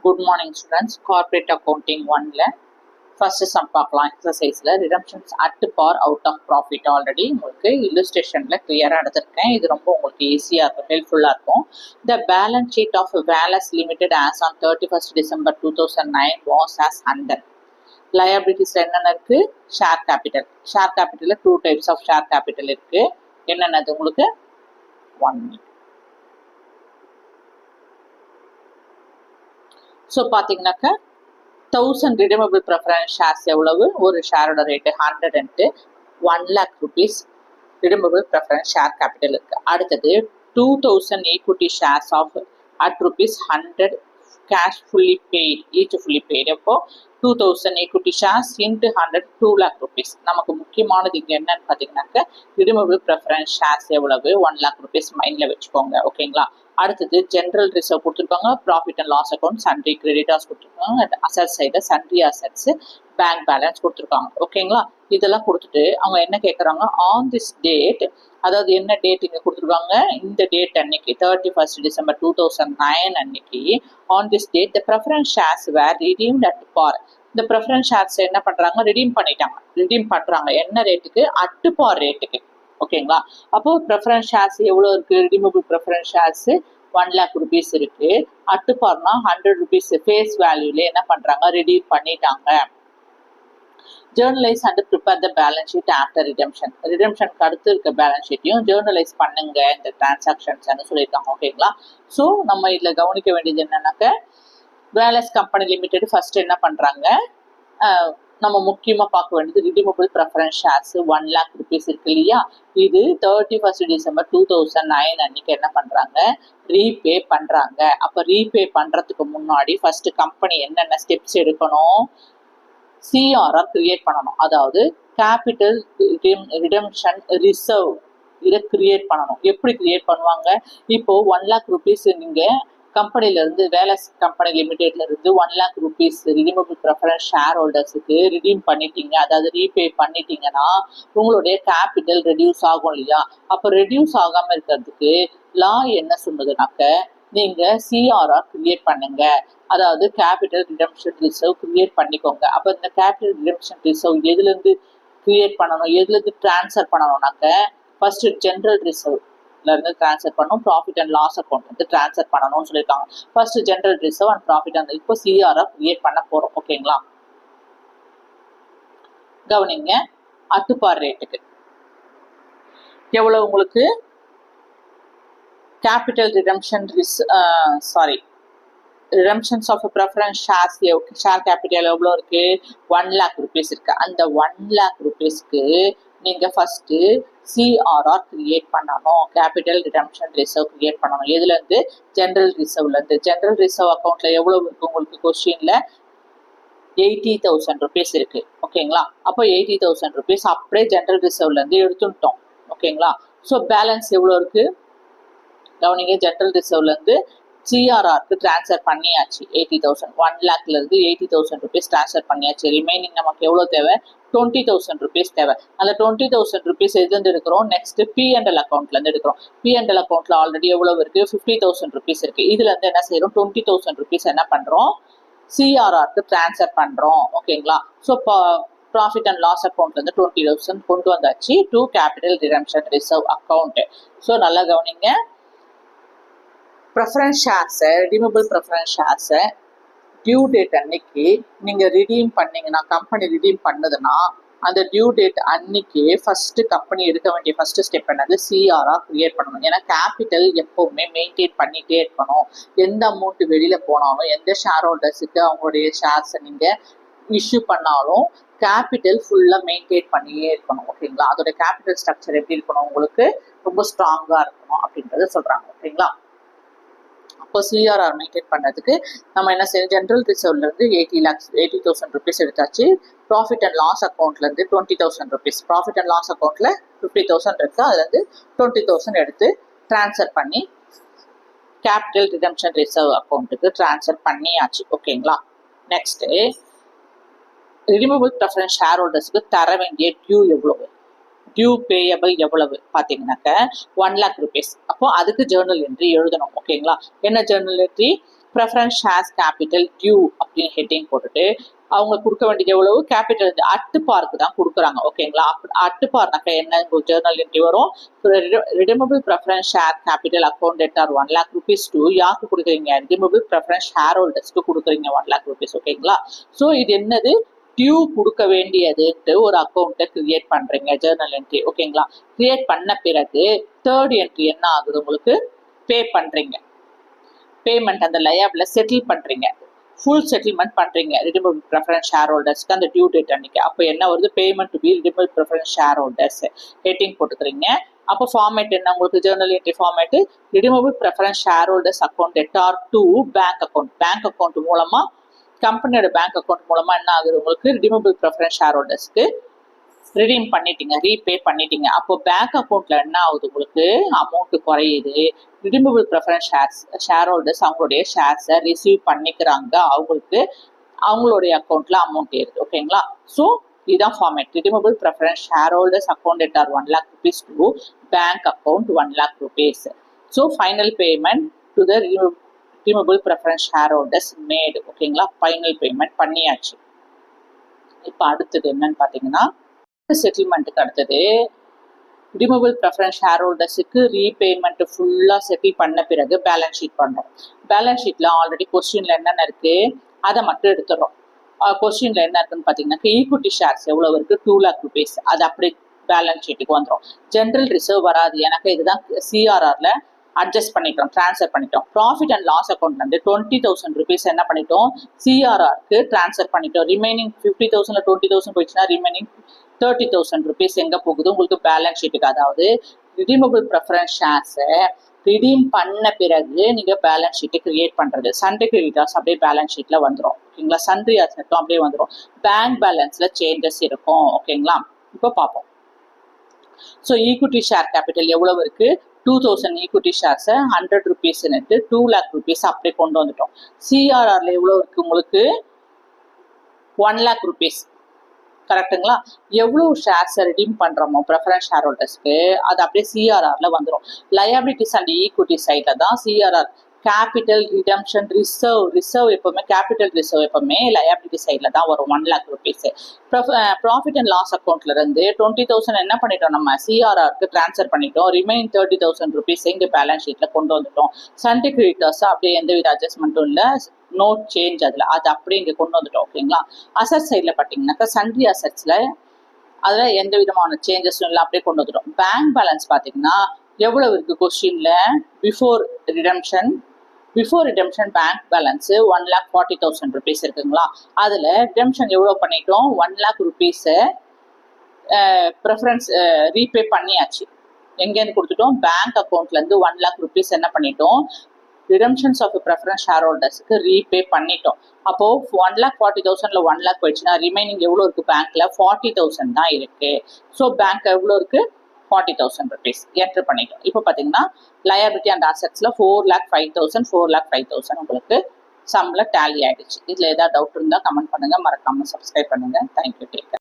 Good morning students. Corporate accounting 1ல first sum பார்க்கலாம். exerciseல redemptions at par out of profit already உங்களுக்கு illustrationல clear எடுத்திருக்கேன். இது ரொம்ப உங்களுக்கு ஈஸியா இருக்கும், ஹெல்ப்ஃபுல்லா இருக்கும். The balance sheet of Wallace Limited as on 31st December 2009 was as under. Liabilities என்னென்ன இருக்கு? Share capital. Share capitalல two types of share capital இருக்கு. என்னென்னது உங்களுக்கு? 1 minute. ஸோ பார்த்தீங்கன்னாக்க 1000 redeemable preference shares எவ்வளவு? ஒரு ஷேரோட rate 100 1 lakh rupees redeemable preference share capital இருக்கு. அடுத்தது 2000 equity shares of at rupees 100 cash fully paid, each fully paid. அப்போ 2000 equity shares into 100 2 lakh rupees. நமக்கு முக்கியமானது இங்கே என்னன்னு பார்த்தீங்கன்னாக்க redeemable preference shares எவ்வளவு? 1 lakh rupees மைண்டில் வச்சுக்கோங்க. ஓகேங்களா? அடுத்தது ஜென்ரல் ரிசர்வ் கொடுத்துருக்காங்க, profit and loss account, sundry creditors கொடுத்துருக்காங்க, asset side sundry assets, bank balance கொடுத்துருக்காங்க. ஓகேங்களா? இதெல்லாம் கொடுத்துட்டு அவங்க என்ன கேட்குறாங்க, ஆன் திஸ் டேட், அதாவது என்ன டேட் இங்கே கொடுத்துருக்காங்க, இந்த டேட் அன்னைக்கு 31st December 2009 அன்னைக்கு, on this date the preference shares were redeemed at par. இந்த ப்ரெஃபரன்ஸ் ஷேர்ஸ் என்ன பண்ணுறாங்க, ரிடீம் பண்ணிட்டாங்க. ரிடீம் பண்ணுறாங்க என்ன ரேட்டுக்கு? அட் பார் ரேட்டுக்கு. ஓகேங்களா? அப்போ ப்ரெஃபரன்ஸ் ஷேர்ஸ் எவ்வளோ இருக்கு? Redeemable preference shares 1 lakh rupees இருக்கு. அட்டு பார்னா 100 rupees ஃபேஸ் வேல்யூல என்ன பண்றாங்க, ரிடீம் பண்ணிட்டாங்க. Journalise and prepare the balance sheet after redemption. ரிடெம்ஷனுக்கு அடுத்து இருக்க பேலன்ஸ் ஷீட்டையும் ஜேர்னலைஸ் பண்ணுங்க இந்த டிரான்சாக்ஷன்ஸ் சொல்லியிருக்காங்க. ஓகேங்களா? ஸோ நம்ம இதில் கவனிக்க வேண்டியது என்னன்னாக்க, வேலஸ் கம்பெனி லிமிடெட் ஃபர்ஸ்ட் என்ன பண்றாங்க, நம்ம முக்கியமாக பார்க்க வேண்டியது redeemable preference shares 1 lakh rupees இருக்கு இல்லையா, இது 31st December 2009 அன்னைக்கு என்ன பண்றாங்க, ரீபே பண்றாங்க. அப்போ ரீபே பண்றதுக்கு முன்னாடி ஃபர்ஸ்ட் கம்பெனி என்னென்ன ஸ்டெப்ஸ் எடுக்கணும், சிஆர்ஆர் கிரியேட் பண்ணணும். அதாவது கேபிட்டல் ரிடெம்ஷன் ரிசர்வ், இதை கிரியேட் பண்ணணும். எப்படி கிரியேட் பண்ணுவாங்க, இப்போ 1 lakh rupees நீங்க கம்பெனில இருந்து, வேலஸ் கம்பெனி லிமிடெட்ல இருந்து 1 lakh rupees redeemable preference share ஹோல்டர்ஸுக்கு ரிடீம் பண்ணிட்டீங்க, அதாவது ரீபே பண்ணிட்டீங்கன்னா உங்களுடைய கேபிட்டல் ரெடியூஸ் ஆகும் இல்லையா. அப்போ ரெடியூஸ் ஆகாம இருக்கிறதுக்கு லா என்ன சொன்னதுனாக்க, நீங்க சிஆர்ஆர் கிரியேட் பண்ணுங்க, அதாவது கேபிட்டல் ரிடெம்ஷன் ரிசர்வ் கிரியேட் பண்ணிக்கோங்க. அப்போ இந்த கேபிட்டல் ரிடெம்ஷன் ரிசர்வ் எதுல இருந்து கிரியேட் பண்ணணும், எதுல இருந்து டிரான்ஸ்ஃபர் பண்ணணும்னாக்க, ஃபர்ஸ்ட் ஜென்ரல் ரிசர்வ் இருந்து டிரான்ஸ்ஃபர் பண்ணணும், ப்ராஃபிட் அண்ட் லாஸ் அக்கௌண்ட் வந்து டிரான்ஸ்ஃபர் பண்ணணும்னு சொல்லியிருக்காங்க. First general reserve and profit and இப்போ சிஆர்ஆர் கிரியேட் பண்ண போறோம். ஓகேங்களா? கவனிங்க, அட்டுப்பார் ரேட்டுக்கு எவ்வளவு உங்களுக்கு capital redemption redemptions of preference shares share capital எவ்வளோ இருக்கு, 1 lakh rupees இருக்கு. அந்த 1 lakh rupeesக்கு நீங்க ஃபர்ஸ்ட் சிஆர்ஆர் கிரியேட் பண்ணணும், கேபிட்டல் ரிடெம்ஷன் ரிசர்வ் கிரியேட் பண்ணணும். எதுல இருந்து? ஜென்ரல் ரிசர்வ்ல இருந்து. ஜென்ரல் ரிசர்வ் அக்கௌண்ட்ல எவ்வளவு இருக்கு உங்களுக்கு கொஸ்டின்ல? 80,000 rupees இருக்கு. ஓகேங்களா? அப்போ 80,000 rupees அப்படியே ஜென்ரல் ரிசர்வ்ல இருந்து எடுத்துட்டோம். ஓகேங்களா? ஸோ பேலன்ஸ் எவ்வளோ இருக்கு கவனிங்க, ஜென்ரல் ரிசர்வ்ல இருந்து சிஆர்ஆருக்கு டிரான்ஸ்ஃபர் பண்ணியாச்சு 80,000. 1 lakhல இருந்து 80,000 rupees டிரான்ஸ்ஃபர் பண்ணியாச்சு. ரிமைனிங் நமக்கு எவ்வளோ தேவை? 20,000 rupees தேவை. அந்த 20,000 rupees எதுலேருந்து எடுக்கிறோம், நெக்ஸ்ட் P&L அக்கௌண்ட்ல இருந்து எடுக்கிறோம். P&L அக்கௌண்ட்ல ஆல்ரெடி எவ்வளவு இருக்கு, 50,000 rupees இருக்கு. இதுல இருந்து என்ன செய்யறோம், 20,000 rupees என்ன பண்றோம், சிஆர்ஆருக்கு டிரான்ஸ்ஃபர் பண்றோம். ஓகேங்களா? ஸோ ப்ராஃபிட் அண்ட் லாஸ் அக்கௌண்ட்ல இருந்து 20,000 கொண்டு வந்தாச்சு to capital redemption reserve account. So நல்லா கவனிங்க, ப்ரெஃபரன்ஸ் ஷேர்ஸை, ரிடீமபிள் ப்ரெஃபரன்ஸ் ஷேர்ஸை டியூ டேட் அன்னைக்கு நீங்கள் ரிடீம் பண்ணீங்கன்னா, கம்பெனி ரிடீம் பண்ணுதுன்னா அந்த டியூ டேட் அன்னைக்கு ஃபர்ஸ்ட் கம்பெனி எடுக்க வேண்டிய ஃபர்ஸ்ட் ஸ்டெப் என்னது, சிஆர்ஆர் கிரியேட் பண்ணணும். ஏன்னா கேபிட்டல் எப்பவுமே மெயின்டைன் பண்ணிட்டே இருக்கணும். எந்த அமௌண்ட் வெளியில போனாலும், எந்த ஷேர் ஹோல்டர்ஸுக்கு அவங்களுடைய ஷேர்ஸை நீங்கள் இஷ்யூ பண்ணாலும் கேபிட்டல் ஃபுல்லாக மெயின்டைன் பண்ணியே இருக்கணும். ஓகேங்களா? அதோட கேபிட்டல் ஸ்ட்ரக்சர் எப்படி இருக்கணும், உங்களுக்கு ரொம்ப ஸ்ட்ராங்காக இருக்கணும் அப்படின்றத சொல்கிறாங்க. ஓகேங்களா? அப்போ சிஆர்ஆர் மெயின்டைன் பண்ணுறதுக்கு நம்ம என்ன செய்யணும், ஜென்ரல் ரிசர்வ்ல இருந்து 80,000 rupees எடுத்தாச்சு. ப்ராஃபிட் அண்ட் லாஸ் அக்கௌண்ட்ல இருந்து 20,000 rupees, ப்ராஃபிட் அண்ட் லாஸ் அக்கௌண்ட்ல 50,000 இருக்கு, அதுல இருந்து 20,000 எடுத்து டிரான்ஸ்ஃபர் பண்ணி கேபிட்டல் ரிடெம்ஷன் ரிசர்வ் அக்கௌண்ட்டுக்கு டிரான்ஸ்ஃபர் பண்ணியாச்சு. ஓகேங்களா? நெக்ஸ்ட், ரிடீமபிள் ப்ரெஃபரன்ஸ் ஷேர் ஹோல்டர்ஸ்க்கு தர வேண்டிய டியூ எவ்வளவு, டியூ பேயபிள் எவ்வளவு பார்த்தீங்கன்னாக்க 1 lakh rupees. அப்போ அதுக்கு ஜேர்னல் என்ட்ரி எழுதணும். ஓகேங்களா? என்ன journal entry, preference shares capital due அப்படின்னு ஹெட்டிங் போட்டுட்டு அவங்க கொடுக்க வேண்டியது எவ்வளவு கேபிட்டல் அட்டு பார்க்கு தான் கொடுக்குறாங்க. ஓகேங்களா, அட்டு பார்னாக்கா என்ன ஜேர்னல் என்ட்ரி வரும், redeemable preference share capital account debtor 1 lakh rupees to யாருக்கு கொடுக்குறீங்க, ரிடீமபிள் ப்ரெஃபரன்ஸ் ஷேர் ஹோல்டர்ஸ்க்கு கொடுக்குறீங்க 1 lakh rupees. ஓகேங்களா, ஸோ இது என்னது டியூ கொடுக்க வேண்டியதுன்ட்டு ஒரு அக்கௌண்ட்டை கிரியேட் பண்றீங்க ஜேர்னல் என்ட்ரி. ஓகேங்களா, கிரியேட் பண்ண பிறகு தேர்ட் என்ட்ரி என்ன ஆகுது, உங்களுக்கு பே பண்றீங்க, பேமெண்ட் அந்த லயபிள செட்டில் பண்றீங்க, ஃபுல் செட்டில்மெண்ட் பண்றீங்க ரிடீமபிள் ப்ரெஃபரன்ஸ் ஷேர் ஹோல்டர்ஸ்க்கு அந்த டியூ டேட் அன்னைக்கு. அப்போ என்ன வருது, payment to be redeemable preference share holders heading போட்டுக்கிறீங்க. அப்போ ஃபார்மேட் என்ன உங்களுக்கு journal entry format, redeemable preference share holders account debtor to bank account. Bank account மூலமா, கம்பெனியோட பேங்க் அக்கௌண்ட் மூலமா என்ன ஆகுது, உங்களுக்கு ரிடீமபிள் ப்ரெஃபரன்ஸ் ஷேர் ஹோல்டர்ஸ்க்கு ரிடீம் பண்ணிட்டீங்க, ரீபே பண்ணிட்டீங்க. அப்போ பேங்க் அக்கௌண்ட்ல என்ன ஆகுது, உங்களுக்கு அமௌண்ட் குறையுது. ரிடீமபிள் ப்ரெஃபரன்ஸ் ஷேர் ஹோல்டர்ஸ் அவங்களுடைய ஷேர்ஸை ரிசீவ் பண்ணிக்கிறாங்க, அவங்களுக்கு அவங்களுடைய அக்கௌண்ட்ல அமௌண்ட் ஏறுது. ஓகேங்களா, ஸோ இதுதான் format, redeemable preference share holders account debtor 1 lakh rupees to bank account 1 lakh rupees. So final payment to the redeemable preference share holders made. ஓகேங்களா, final payment பண்ணியாச்சு. இப்போ அடுத்தது என்னன்னு பார்த்தீங்கன்னா, செட்டில்மெண்ட்டுக்கு அடுத்தது ரிடீமபிள் ப்ரெஃபரன்ஸ் ஷேர் ஹோல்டர்ஸுக்கு ரீபேமெண்ட் ஃபுல்லாக settle பண்ண பிறகு பேலன்ஸ் ஷீட் பண்ணுறோம். பேலன்ஸ் ஷீட்டில் ஆல்ரெடி கொஸ்டினில் என்னென்ன இருக்குது அதை மட்டும் எடுத்துடுறோம். கொஸ்டினில் என்ன இருக்குன்னு பார்த்தீங்கன்னா, ஈக்விட்டி ஷேர்ஸ் எவ்வளோ இருக்குது, 2 lakh rupees, அது அப்படி பேலன்ஸ் ஷீட்டுக்கு வந்துடும். ஜென்ரல் ரிசர்வ் வராது, எனக்கு இதுதான் சிஆர்ஆரில் அட்ஜஸ்ட் பண்ணிட்டோம், ட்ரான்ஸ்ஃபர் பண்ணிட்டோம். ப்ராஃபிட் அண்ட் லாஸ் அக்கௌண்ட் வந்து 20,000 rupees என்ன பண்ணிட்டோம், சிஆர்ஆருக்கு ட்ரான்ஸ்ஃபர் பண்ணிட்டோம். ரிமைனிங் 50,000 20,000 போயிடுச்சுன்னா ரிமைனிங் 30,000 rupees எங்க போகுது, உங்களுக்கு பேலன்ஸ் ஷீட்டுக்கு. அதாவது ரிடீமபிள் ப்ரெஃபரன்ஸ் ஷேர்ஸை ரிடீம் பண்ண பிறகு நீங்க பேலன்ஸ் ஷீட்டை கிரியேட் பண்றது. சண்டே கிரெடிட்டார்ஸ் அப்படியே பேலன்ஸ் ஷீட்ல வந்துடும். ஓகேங்களா, சண்டே அசெட்டும் அப்படியே வந்துடும். பேங்க் பேலன்ஸ்ல சேஞ்சஸ் இருக்கும். ஓகேங்களா, இப்போ பார்ப்போம். ஸோ ஈக்விட்டி ஷேர் கேபிட்டல் எவ்வளவு இருக்கு, 2,000 ஈக்விட்டி ஷேர்ஸை 100 rupees 2 lakh rupees அப்படியே கொண்டு வந்துட்டோம். சிஆர்ஆர்ல எவ்வளவு இருக்கு, உங்களுக்கு 1 lakh rupees. கரெக்டுங்களா, எவ்வளோ ஷேர்ஸை ரிடீம் பண்ணுறோமோ ப்ரெஃபரன்ஸ் ஷேர் ஹோல்டர்ஸ்க்கு அது அப்படியே சிஆர்ஆர்ல வந்துடும். லயபிலிட்டிஸ் அண்ட் ஈக்விட்டி சைடில் தான் சிஆர்ஆர் கேபிட்டல் ரிடம்ஷன் ரிசர்வ் எப்பவுமே கேபிட்டல் ரிசர்வ் எப்பவுமே லயபிலிட்டி சைடில் தான் வரும் 1 lakh rupees. Profit and loss அக்கௌண்ட்ல இருந்து 20,000 என்ன பண்ணிட்டோம், நம்ம சிஆர்ஆருக்கு ட்ரான்ஸ்ஃபர் பண்ணிட்டோம். ரிமைனிங் 30,000 rupees இங்கே பேலன்ஸ் ஷீட்ல கொண்டு வந்துட்டோம். சண்டே கிரெடிட்டர்ஸ் அப்படியே எந்தவித அட்ஜஸ்ட்மெண்ட்டும் இல்லை, நோ சேஞ்ச் அதில், அது அப்படியே இங்கே கொண்டு வந்துட்டோம். ஓகேங்களா, அசட் சைடில் பார்த்தீங்கன்னாக்கா சண்டே அசட்ஸில் அதில் எந்த விதமான சேஞ்சஸும் இல்லை, அப்படியே கொண்டு வந்துட்டோம். பேங்க் பேலன்ஸ் பார்த்தீங்கன்னா எவ்வளவு இருக்கு கொஸ்டின்ல, before redemption bank balance 1,40,000 rupees இருக்குங்களா. அதில் ரிடம்ஷன் எவ்வளோ பண்ணிட்டோம், 1 lakh rupees ப்ரெஃபரன்ஸ் ரீபே பண்ணியாச்சு. எங்கேருந்து கொடுத்துட்டோம், பேங்க் அக்கௌண்ட்லேருந்து 1 lakh rupees என்ன பண்ணிட்டோம், ரிடம்ஷன்ஸ் ஆஃப் ப்ரெஃபரன்ஸ் ஷேர் ஹோல்டர்ஸ்க்கு ரீபே பண்ணிட்டோம். அப்போ 1,40,000ல 1 lakh போயிடுச்சுன்னா ரிமைனிங் எவ்வளோ இருக்கு, பேங்க்ல 40,000 தான் இருக்கு. ஸோ பேங்க் எவ்வளோ இருக்கு, 40,000 rupees என்டர் பண்ணிட்டோம். இப்போ பார்த்தீங்கன்னா லயபிலிட்டி அண்ட் அசெட்ஸ்ல 4,05,000 உங்களுக்கு சம்ல டேலி ஆயிடுச்சு. இதுல ஏதாவது டவுட் இருந்தால் கமெண்ட் பண்ணுங்க, மறக்காம சப்ஸ்கிரைப் பண்ணுங்க. Thank you, take care.